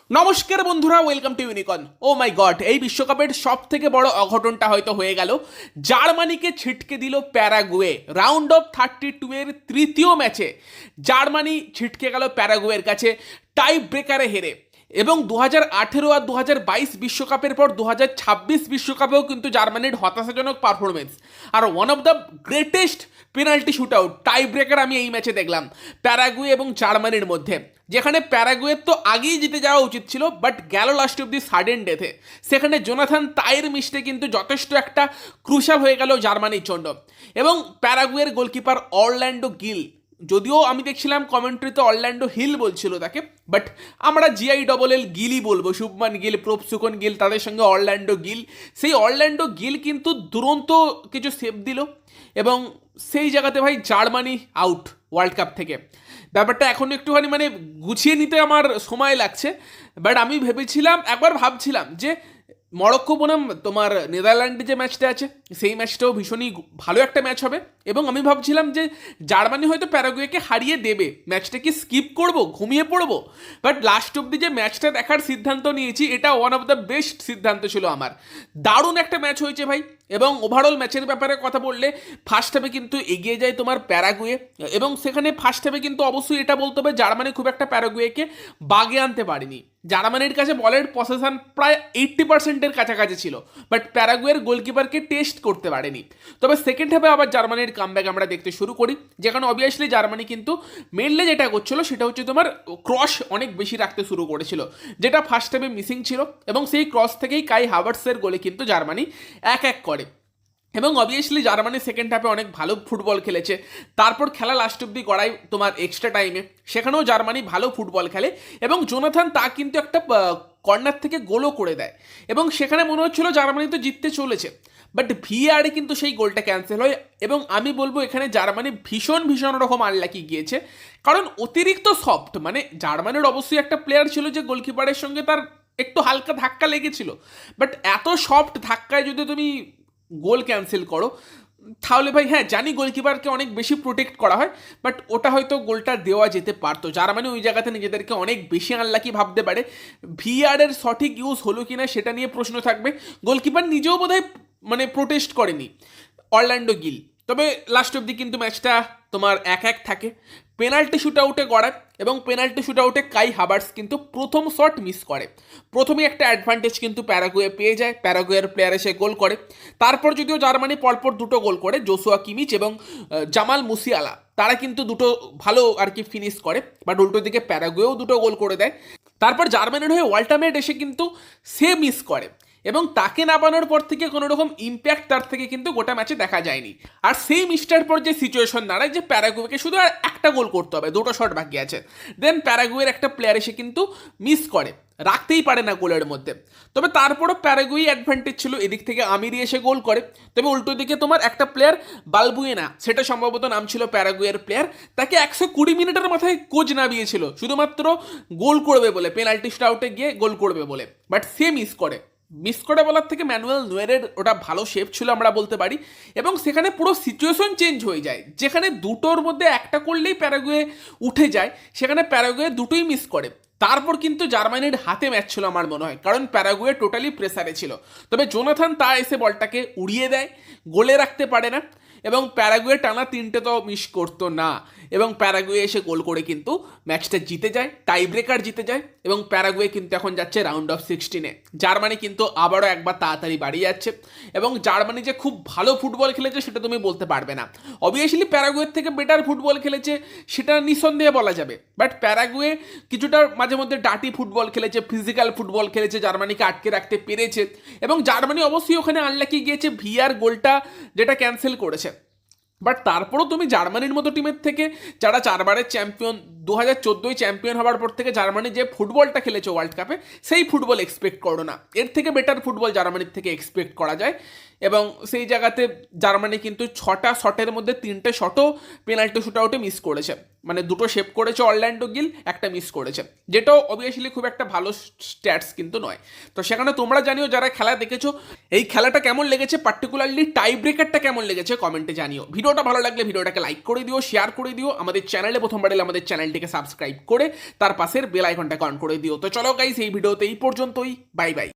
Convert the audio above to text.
নমস্কার বন্ধুরা, welcome to Unicorn. Oh my god, এই বিশ্বকাপের সব থেকে বড় অঘটনটা হয়তো হয়ে গেল। জার্মানিকে ছিটকে দিল প্যারাগুয়ে। রাউন্ড অফ 32 এর তৃতীয় ম্যাচে জার্মানি ছিটকে গেল প্যারাগুয়ের কাছে টাই ব্রেকারে হেরে। এবং 2018 আর 2022 বিশ্বকাপের পর 2026 বিশ্বকাপেও কিন্তু জার্মানির হতাশাজনক পারফরমেন্স আর one of the greatest penalty shoot out tie breaker আমি এই ম্যাচে দেখলাম প্যারাগুয়ে এবং জার্মানির মধ্যে, যেখানে প্যারাগুয়ের তো আগেই জিতে যাওয়া উচিত ছিল, বাট গেল লাস্ট অব দি সাডেন ডেথে। সেখানে জোনাথান তাইয়ের মিস্টে কিন্তু যথেষ্ট একটা ক্রুশাল হয়ে গেল জার্মানির জন্য। এবং প্যারাগুয়ের গোলকিপার অরল্যান্ডো গিল, যদিও আমি দেখছিলাম কমেন্ট্রিতে অরল্যান্ডো হিল বলছিল তাকে, বাট আমরা GILL গিলই বলবো। শুভমান গিল, প্রভসুকন গিল, তাদের সঙ্গে অরল্যান্ডো গিল। সেই অরল্যান্ডো গিল কিন্তু দুরন্ত কিছু সেভ দিল এবং সেই জায়গাতে ভাই জার্মানি আউট ওয়ার্ল্ড কাপ থেকে। ব্যাপারটা এখন একটুখানি গুছিয়ে নিতে আমার সময় লাগছে, বাট আমি একবার ভাবছিলাম যে মরক্কো বনাম তোমার নেদারল্যান্ডে যে ম্যাচটা আছে সেই ম্যাচটাও ভীষণই ভালো একটা ম্যাচ হবে। এবং আমি ভাবছিলাম যে জার্মানি হয়তো প্যারাগুয়েকে হারিয়ে দেবে, ম্যাচটা কি স্কিপ করব, ঘুমিয়ে পড়বো। বাট লাস্ট অব্দি যে ম্যাচটা দেখার সিদ্ধান্ত নিয়েছি, এটা ওয়ান অফ দ্য বেস্ট সিদ্ধান্ত ছিল আমার। দারুণ একটা ম্যাচ হয়েছে ভাই। এবং ওভারঅল ম্যাচের ব্যাপারে কথা বললে ফার্স্ট হাফে কিন্তু এগিয়ে যায় তোমার প্যারাগুয়ে, এবং সেখানে ফার্স্ট হাফে কিন্তু অবশ্যই এটা বলতে হবে জার্মানি খুব একটা প্যারাগুয়েকে বাগে আনতে পারেনি। জার্মানির কাছে বলের পসেশন প্রায় 80%-এর কাছাকাছি ছিল, বাট প্যারাগুয়ের গোলকিপারকে টেস্ট করতে পারেনি। তবে সেকেন্ড হাফে আবার জার্মানির কামব্যাক আমরা দেখতে শুরু করি, যেখানে অবভিয়াসলি জার্মানি কিন্তু মেনলি যেটা করছিল সেটা হচ্ছে তোমার ক্রস অনেক বেশি রাখতে শুরু করেছিল, যেটা ফার্স্ট হাফে মিসিং ছিল। এবং সেই ক্রস থেকেই কাই হাভার্টসের গোলে কিন্তু জার্মানি 1-1 করে। এবং অবভিয়াসলি জার্মানি সেকেন্ড হাফে অনেক ভালো ফুটবল খেলেছে। তারপর খেলা লাস্ট অব্দি গড়াই তোমার এক্সট্রা টাইমে, সেখানেও জার্মানি ভালো ফুটবল খেলে এবং জোনাথান তা কিন্তু একটা কর্নার থেকে গোলও করে দেয়। এবং সেখানে মনে হচ্ছিল জার্মানি তো জিততে চলেছে, বাট VAR-এ কিন্তু সেই গোলটা ক্যান্সেল হয়। এবং আমি বলবো এখানে জার্মানি ভীষণ ভীষণ রকম আনলাকি গিয়েছে, কারণ অতিরিক্ত সফট, জার্মানির অবশ্যই একটা প্লেয়ার ছিল যে গোলকিপারের সঙ্গে তার একটু হালকা ধাক্কা লেগেছিল, বাট এত সফট ধাক্কায় যদি তুমি গোল ক্যান্সেল করো তাহলে ভাই, হ্যাঁ জানি গোলকিপারকে অনেক বেশি প্রোটেক্ট করা হয়, বাট ওটা হয়তো গোলটা দেওয়া যেতে পারতো। জার্মানি ওই জায়গাতে নিজেদেরকে অনেক বেশি আনলাকি ভাবতে পারে। VAR-এর সঠিক ইউজ হলো কিনা সেটা নিয়ে প্রশ্ন থাকবে। গোলকিপার নিজেও বোধহয় প্রোটেস্ট করেনি অরল্যান্ডো গিল। তবে লাস্ট অব্দি কিন্তু ম্যাচটা তোমার 1-1 থাকে পেনাল্টি শুট আউটে গড়ায়। এবং পেনাল্টি শুট আউটে কাই হাভার্টস কিন্তু প্রথম শট মিস করে। প্রথমেই একটা অ্যাডভান্টেজ কিন্তু প্যারাগুয়ে পেয়ে যায়, প্যারাগুয়ের প্লেয়ার এসে গোল করে। তারপর যদিও জার্মানি পরপর দুটো গোল করে, জোসুয়া কিমিচ এবং জামাল মুসিয়ালা, তারা কিন্তু দুটো ভালো আর কি ফিনিশ করে, বাট উল্টো দিকে প্যারাগুয়েও দুটো গোল করে দেয়। তারপর জার্মানির হয়ে ওয়াল্টামেট এসে কিন্তু সে মিস করে, এবং তাকে নামানোর পর থেকে কোনো রকম ইম্প্যাক্ট তার থেকে কিন্তু গোটা ম্যাচে দেখা যায়নি। আর সেই মিস্টার পর যে সিচুয়েশন দাঁড়ায় যে প্যারাগুয়েকে শুধু আর একটা গোল করতে হবে, দুটো শট বাকি আছে, দেন প্যারাগুয়ের একটা প্লেয়ার এসে কিন্তু মিস করে, রাখতেই পারে না গোলের মধ্যে। তবে তারপরও প্যারাগুই অ্যাডভান্টেজ ছিল, এদিক থেকে আমিরি এসে গোল করে। তবে উল্টো দিকে তোমার একটা প্লেয়ার বালবুয়েনা, সেটা সম্ভবত নাম ছিল প্যারাগুয়ের প্লেয়ার, তাকে 120 মিনিটের মাথায় কোচ নামিয়েছিল শুধুমাত্র গোল করবে বলে, পেনাল্টি শুট আউটে গিয়ে গোল করবে বলে, বাট সে মিস করে বলার থেকে ম্যানুয়েল নয়েরের ওটা ভালো শেপ ছিল আমরা বলতে পারি। এবং সেখানে পুরো সিচুয়েশন চেঞ্জ হয়ে যায়, যেখানে দুটোর মধ্যে একটা করলেই প্যারাগুয়ে উঠে যায়, সেখানে প্যারাগুয়ে দুটোই মিস করে। তারপর কিন্তু জার্মানির হাতে ম্যাচ ছিল আমার মনে হয়, কারণ প্যারাগুয়ে টোটালি প্রেসারে ছিল। তবে জোনাথান তা এসে বলটাকে উড়িয়ে দেয়, গোলে রাখতে পারে না, এবং প্যারাগুয়ে টানা 3টে তো মিস করতো না। এবং প্যারাগুয়ে এসে গোল করে কিন্তু ম্যাচটা জিতে যায়, টাই ব্রেকার জিতে যায়। এবং প্যারাগুয়ে কিন্তু এখন যাচ্ছে রাউন্ড অফ 16-এ। জার্মানি কিন্তু আবারও একবার তাড়াতাড়ি বাড়িয়ে যাচ্ছে, এবং জার্মানি যে খুব ভালো ফুটবল খেলেছে সেটা তুমি বলতে পারবে না। অবভিয়াসলি প্যারাগুয়ের থেকে বেটার ফুটবল খেলেছে সেটা নিঃসন্দেহে বলা যাবে, বাট প্যারাগুয়ে কিছুটা মাঝে মধ্যে ডাটি ফুটবল খেলেছে, ফিজিক্যাল ফুটবল খেলেছে, জার্মানিকে আটকে রাখতে পেরেছে। এবং জার্মানি অবশ্যই ওখানে আনলাকি গিয়েছে VAR গোলটা যেটা ক্যান্সেল করেছে, বাট তারপরও তুমি জার্মানির মতো টিমের থেকে, যারা 4বারের চ্যাম্পিয়ন, 2014 চ্যাম্পিয়ন হওয়ার পর থেকে জার্মানি যে ফুটবলটা খেলেছে ওয়ার্ল্ড কাপে, সেই ফুটবল এক্সপেক্ট করো না। এর থেকে বেটার ফুটবল জার্মানির থেকে এক্সপেক্ট করা যায়। এবং সেই জায়গাতে জার্মানি কিন্তু 6টা শটের মধ্যে 3টে শটও পেনাল্টি শুট আউটে মিস করেছে, মানে 2টো সেভ করেছে অরল্যান্ডো গিল, একটা মিস করেছে, যেটাও অবভিয়াসলি খুব একটা ভালো স্ট্যাটস কিন্তু নয়। তো সেখানে তোমরা জানিও যারা খেলা দেখেছো এই খেলাটা কেমন লেগেছে, পার্টিকুলারলি টাই ব্রেকারটা কেমন লেগেছে কমেন্টে জানিও। ভিডিওটা ভালো লাগলে ভিডিওটাকে লাইক করে দিও, শেয়ার করে দিও, আমাদের চ্যানেলে প্রথমবার এলে আমাদের চ্যানেলটিকে সাবস্ক্রাইব করে তার পাশের বেল আইকনটাকে অন করে দিও। তো চলো গাইস, এই ভিডিওতে এই পর্যন্তই, বাই বাই।